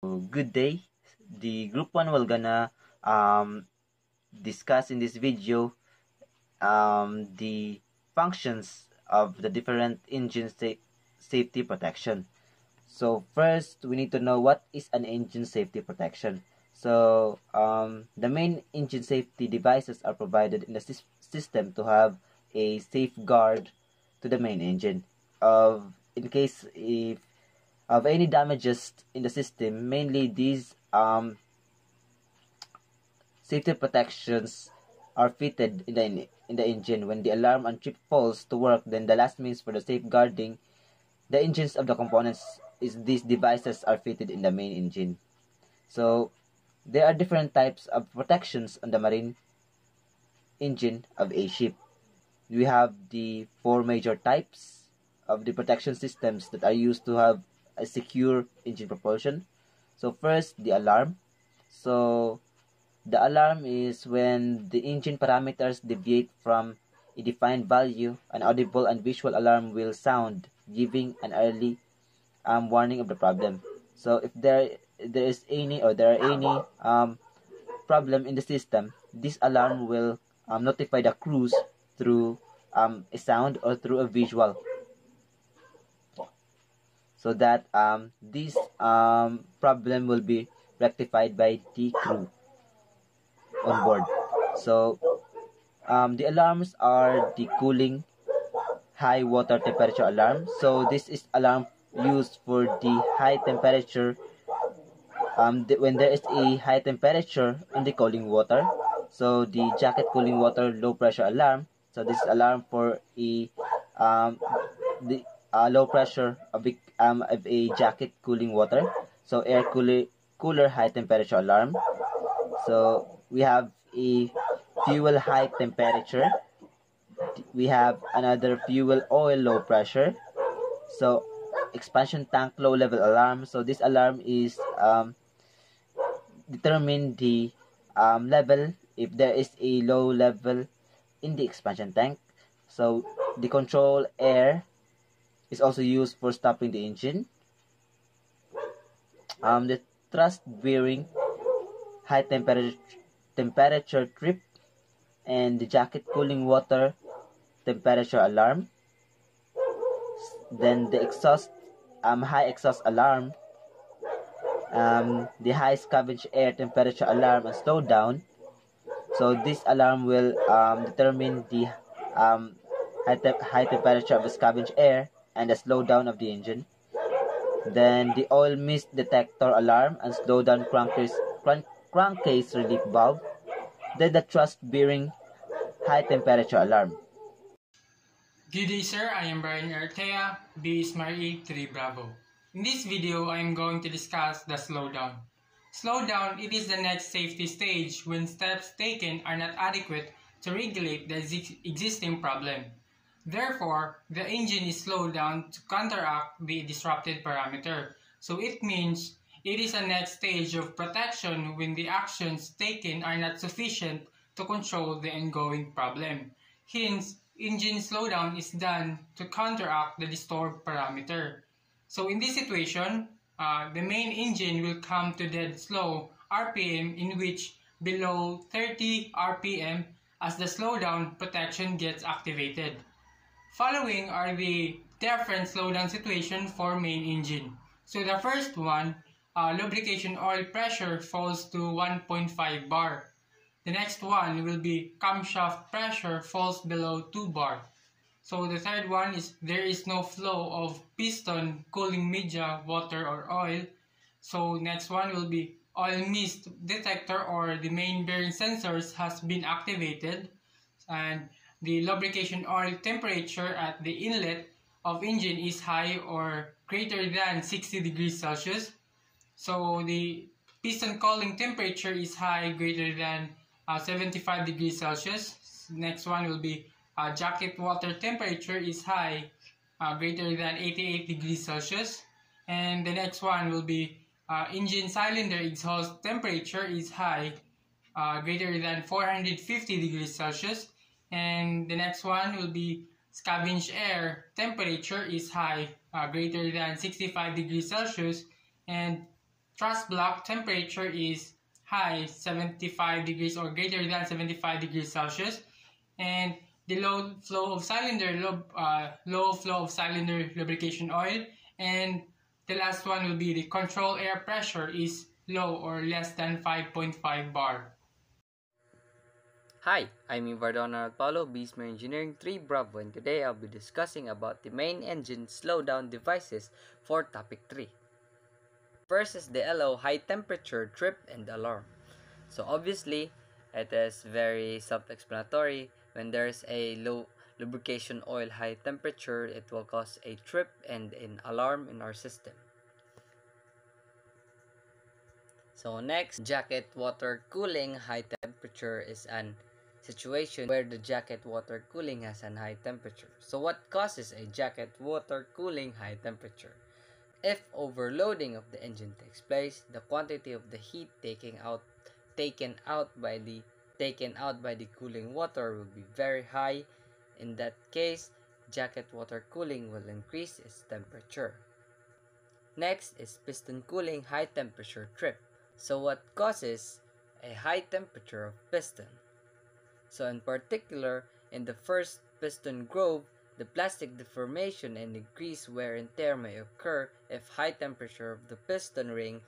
Good day. The group 1 will gonna um, discuss in this video the functions of the different engine safety protection. So first, we need to know what is an engine safety protection. So the main engine safety devices are provided in the system to have a safeguard to the main engine in case if of any damages in the system. Mainly these safety protections are fitted in the engine. When the alarm and chip falls to work, then the last means for the safeguarding the engines of the components is these devices are fitted in the main engine. So there are different types of protections on the marine engine of a ship. We have the four major types of the protection systems that are used to have a secure engine propulsion. So first, the alarm. So the alarm is when the engine parameters deviate from a defined value. An audible and visual alarm will sound, giving an early warning of the problem. So if there is any or there are any problem in the system, this alarm will notify the crews through a sound or through a visual, so that this problem will be rectified by the crew on board. So the alarms are the cooling high water temperature alarm. So this is alarm used for the high temperature when there is a high temperature in the cooling water. So the jacket cooling water low pressure alarm. So this is alarm for the low pressure of a jacket cooling water. So air cooler high temperature alarm. So we have a fuel high temperature. We have another fuel oil low pressure. So expansion tank low level alarm. So this alarm is determine the level if there is a low level in the expansion tank. So the control air is also used for stopping the engine. The thrust bearing high temperature trip, and the jacket cooling water temperature alarm. Then the exhaust high exhaust alarm, the high scavenge air temperature alarm and slowdown. So this alarm will determine the high temperature of the scavenge air and the slowdown of the engine. Then the oil mist detector alarm and slowdown crankcase relief valve. Then the thrust bearing high temperature alarm. Good day, sir. I am Brian Artea, base Marie 3 Bravo. In this video, I am going to discuss the slowdown. Slowdown, it is the next safety stage when steps taken are not adequate to regulate the existing problem. Therefore, the engine is slowed down to counteract the disrupted parameter. So it means it is a next stage of protection when the actions taken are not sufficient to control the ongoing problem. Hence, engine slowdown is done to counteract the disturbed parameter. So in this situation, the main engine will come to dead slow RPM, in which below 30 RPM as the slowdown protection gets activated. Following are the different slowdown situation for main engine. So the first one, lubrication oil pressure falls to 1.5 bar. The next one will be camshaft pressure falls below 2 bar. So the third one is there is no flow of piston, cooling media, water or oil. So next one will be oil mist detector or the main bearing sensors has been activated, and the lubrication oil temperature at the inlet of engine is high or greater than 60 degrees Celsius. So the piston cooling temperature is high, greater than 75 degrees Celsius. Next one will be jacket water temperature is high, greater than 88 degrees Celsius. And the next one will be engine cylinder exhaust temperature is high, greater than 450 degrees Celsius. And the next one will be scavenge air temperature is high, greater than 65 degrees Celsius. And thrust block temperature is high, 75 degrees or greater than 75 degrees Celsius, and the low flow of cylinder lubrication oil, and the last one will be the control air pressure is low or less than 5.5 bar. Hi, I'm Ivardona Paulo, Beastmer Engineering 3 Bravo, and today I'll be discussing about the main engine slowdown devices for topic 3. First is the LO high temperature trip and alarm. So obviously, it is very self-explanatory. When there's a low lubrication oil high temperature, it will cause a trip and an alarm in our system. So next, jacket water cooling high temperature is an situation where the jacket water cooling has an high temperature. So what causes a jacket water cooling high temperature? If overloading of the engine takes place, the quantity of the heat taken out by the cooling water will be very high. In that case, jacket water cooling will increase its temperature. Next is piston cooling high temperature trip. So what causes a high temperature of piston? So in particular, in the first piston groove, the plastic deformation and increased wear and tear may occur if high temperature of the piston ring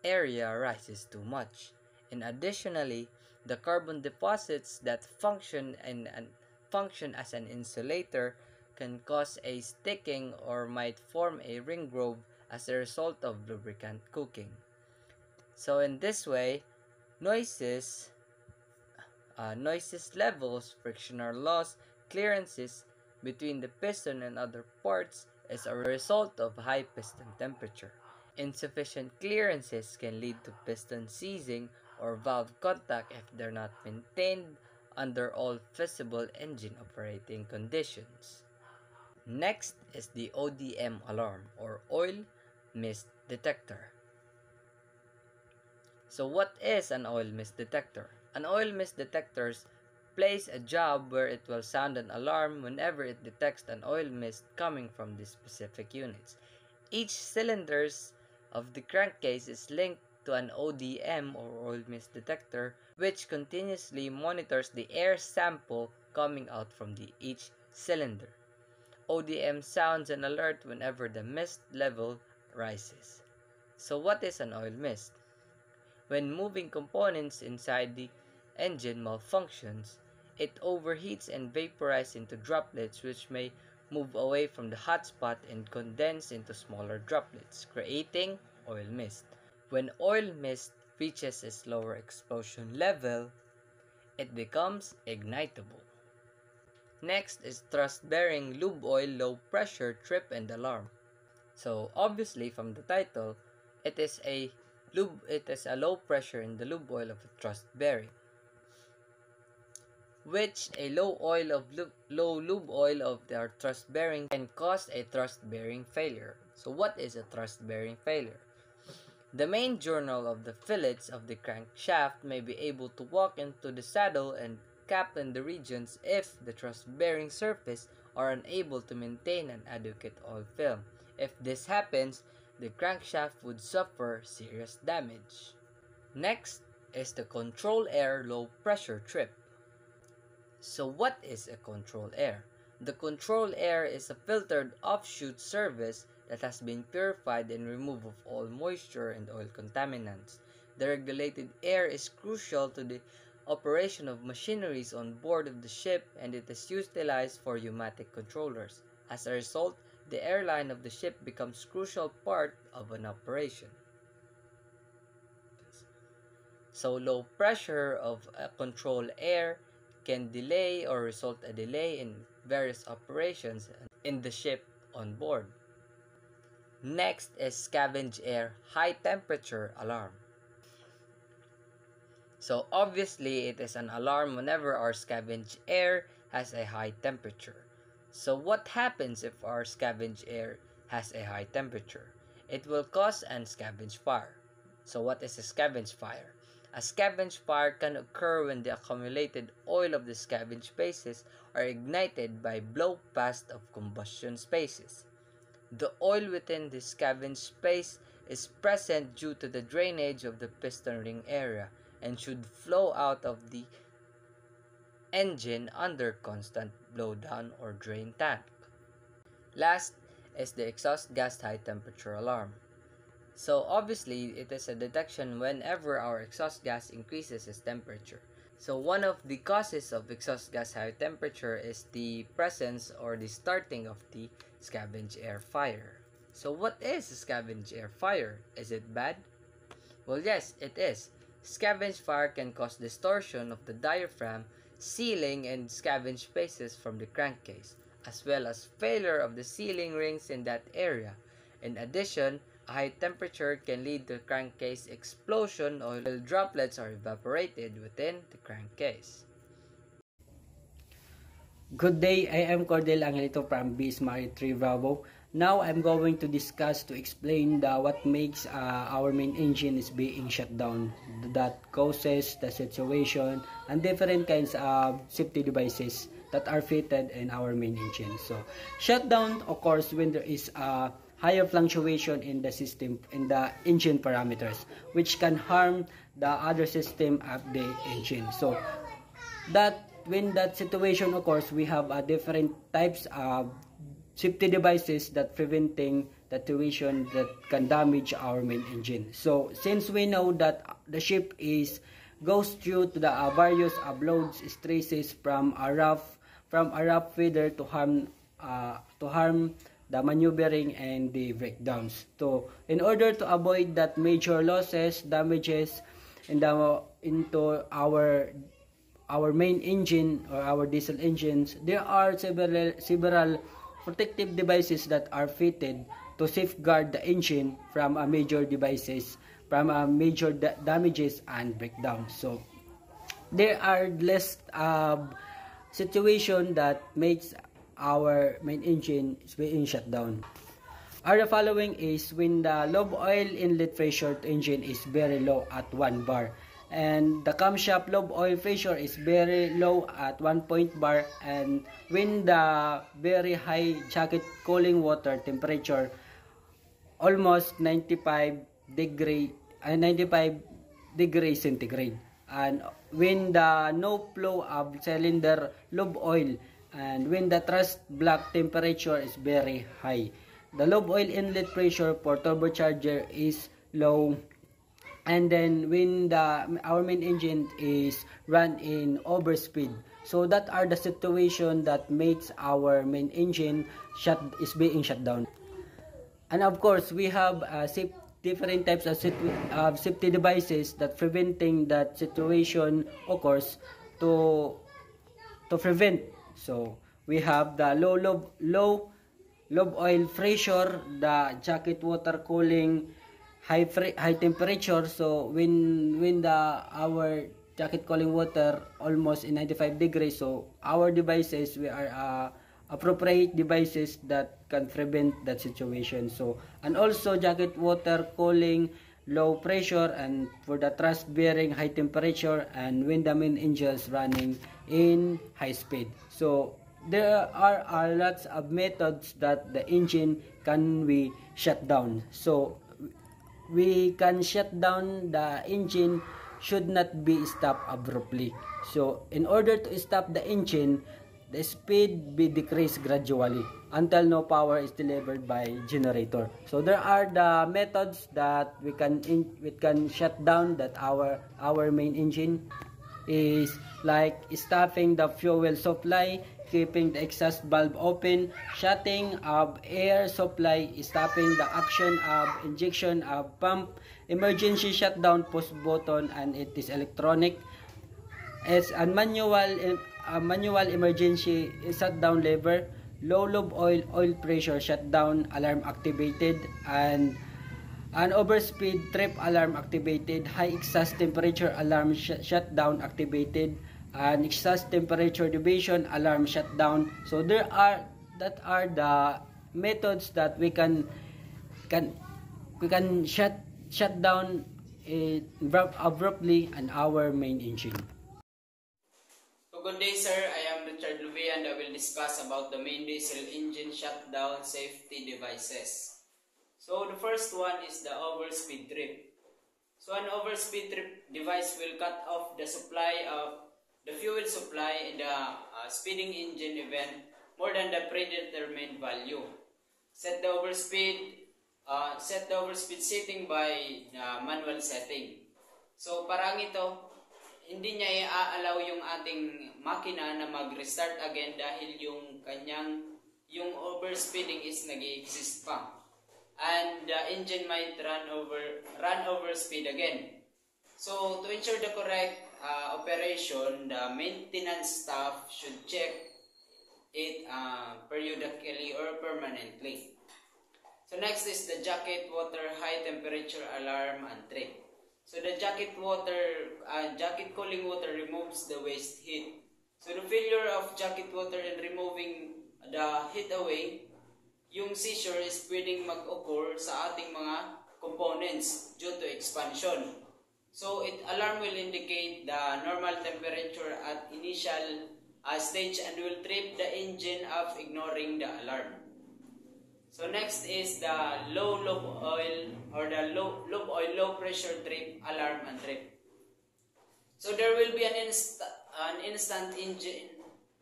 area rises too much. And additionally, the carbon deposits that function as an insulator can cause a sticking or might form a ring groove as a result of lubricant cooking. So in this way, noises levels, frictional loss, clearances between the piston and other parts is a result of high piston temperature. Insufficient clearances can lead to piston seizing or valve contact if they're not maintained under all feasible engine operating conditions. Next is the ODM alarm or oil mist detector. So what is an oil mist detector? An oil mist detector plays a job where it will sound an alarm whenever it detects an oil mist coming from the specific units. Each cylinders of the crankcase is linked to an ODM or oil mist detector, which continuously monitors the air sample coming out from each cylinder. ODM sounds an alert whenever the mist level rises. So what is an oil mist? When moving components inside the engine malfunctions, it overheats and vaporizes into droplets which may move away from the hotspot and condense into smaller droplets, creating oil mist. When oil mist reaches its lower explosion level, it becomes ignitable. Next is thrust-bearing lube oil low pressure trip and alarm. So obviously from the title, it is a low pressure in the lube oil of a thrust bearing, which a low lube oil of their thrust bearing can cause a thrust bearing failure. So what is a thrust bearing failure? The main journal of the fillets of the crankshaft may be able to walk into the saddle and cap in the regions if the thrust bearing surface are unable to maintain an adequate oil film. If this happens, the crankshaft would suffer serious damage. Next is the control air low pressure trip. So what is a control air? The control air is a filtered offshoot service that has been purified and removed of all moisture and oil contaminants. The regulated air is crucial to the operation of machineries on board of the ship, and it is utilized for pneumatic controllers. As a result, the airline of the ship becomes a crucial part of an operation. So low pressure of a control air can delay or result a delay in various operations in the ship on board. Next is scavenge air high temperature alarm. So obviously it is an alarm whenever our scavenge air has a high temperature. So what happens if our scavenge air has a high temperature? It will cause an scavenge fire. So what is a scavenge fire? A scavenge fire can occur when the accumulated oil of the scavenge spaces are ignited by blow past of combustion spaces. The oil within the scavenge space is present due to the drainage of the piston ring area and should flow out of the engine under constant blowdown or drain tank. Last is the exhaust gas high temperature alarm. So obviously, it is a detection whenever our exhaust gas increases its temperature. So one of the causes of exhaust gas high temperature is the presence or the starting of the scavenge air fire. So what is a scavenge air fire? Is it bad? Well, yes, it is. Scavenge fire can cause distortion of the diaphragm, sealing, and scavenge spaces from the crankcase, as well as failure of the sealing rings in that area. In addition, a high temperature can lead to crankcase explosion or oil droplets are evaporated within the crankcase. Good day, I am Cordel Angelito from Bismarck 3 Bravo. Now I'm going to discuss to explain what makes our main engine is being shut down, that causes the situation, and different kinds of safety devices that are fitted in our main engine. So shutdown occurs when there is a higher fluctuation in the system, in the engine parameters, which can harm the other system of the engine. So that when that situation occurs, we have different types of safety devices that preventing the situation that can damage our main engine. So since we know that the ship goes through to the various loads, stresses from a rough weather to harm the maneuvering and the breakdowns. So in order to avoid that major losses, damages into our main engine or our diesel engines, there are several protective devices that are fitted to safeguard the engine from major damages and breakdowns. So there are less situation that makes our main engine being shut down. The following is when the lobe oil inlet pressure to engine is very low at 1 bar, and the camshaft lobe oil pressure is very low at 1 bar, and when the very high jacket cooling water temperature almost 95 degrees centigrade, and when the no flow of cylinder lobe oil, and when the thrust block temperature is very high. The lobe oil inlet pressure for turbocharger is low, and then when our main engine is run in overspeed. So that are the situation that makes our main engine being shut down. And of course, we have different types of safety devices that preventing that situation occurs to prevent. So we have the low lobe oil pressure, the jacket water cooling, high temperature. So when our jacket cooling water almost in 95 degrees, so our devices, we are appropriate devices that can prevent that situation. So, and also jacket water cooling, low pressure, and for the thrust bearing, high temperature, and when the main engine is running in high speed. So there are lots of methods that the engine can be shut down. So we can shut down the engine should not be stopped abruptly. So in order to stop the engine, the speed be decreased gradually until no power is delivered by generator. So there are the methods that we can shut down that our main engine is like stopping the fuel supply, keeping the exhaust valve open, shutting of air supply, stopping the action of injection of pump, emergency shutdown push button, and it is electronic. As a manual emergency shutdown lever, low lobe oil pressure shutdown alarm activated, and an overspeed trip alarm activated, high exhaust temperature alarm shutdown activated, and exhaust temperature deviation alarm shutdown. So that are the methods that we can shut down abruptly on our main engine. So good day, sir. I am Richard Luvia, and I will discuss about the main diesel engine shutdown safety devices. So the first one is the overspeed trip. So an overspeed trip device will cut off the supply of the fuel supply in the speeding engine event more than the predetermined value. Set the overspeed setting by manual setting. So parang ito, hindi niya i-allow yung ating makina na mag-restart again dahil yung overspeeding is nag-i-exist pa. And the engine might run over speed again. So to ensure the correct operation, the maintenance staff should check it periodically or permanently. So next is the jacket water high temperature alarm and trip. So the jacket cooling water removes the waste heat. So the failure of jacket water in removing the heat away, yung seizure is pwedeng mag-occur sa ating mga components due to expansion. So alarm will indicate the normal temperature at initial stage and will trip the engine of ignoring the alarm. So next is the low lube oil or the low pressure trip alarm and trip. So there will be an instant engine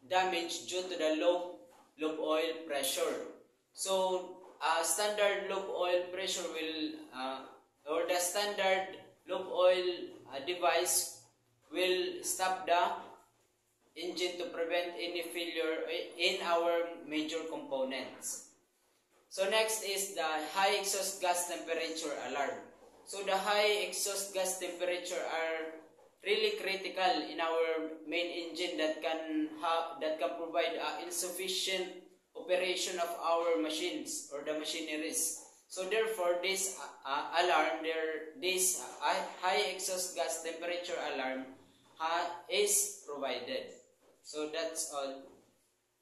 damage due to the low lube oil pressure. So standard lube oil pressure will or the standard lube oil device will stop the engine to prevent any failure in our major components. So next is the high exhaust gas temperature alarm. So the high exhaust gas temperature are really critical in our main engine that can provide insufficient operation of our machines or the machineries. So therefore, this high exhaust gas temperature alarm is provided. So that's all.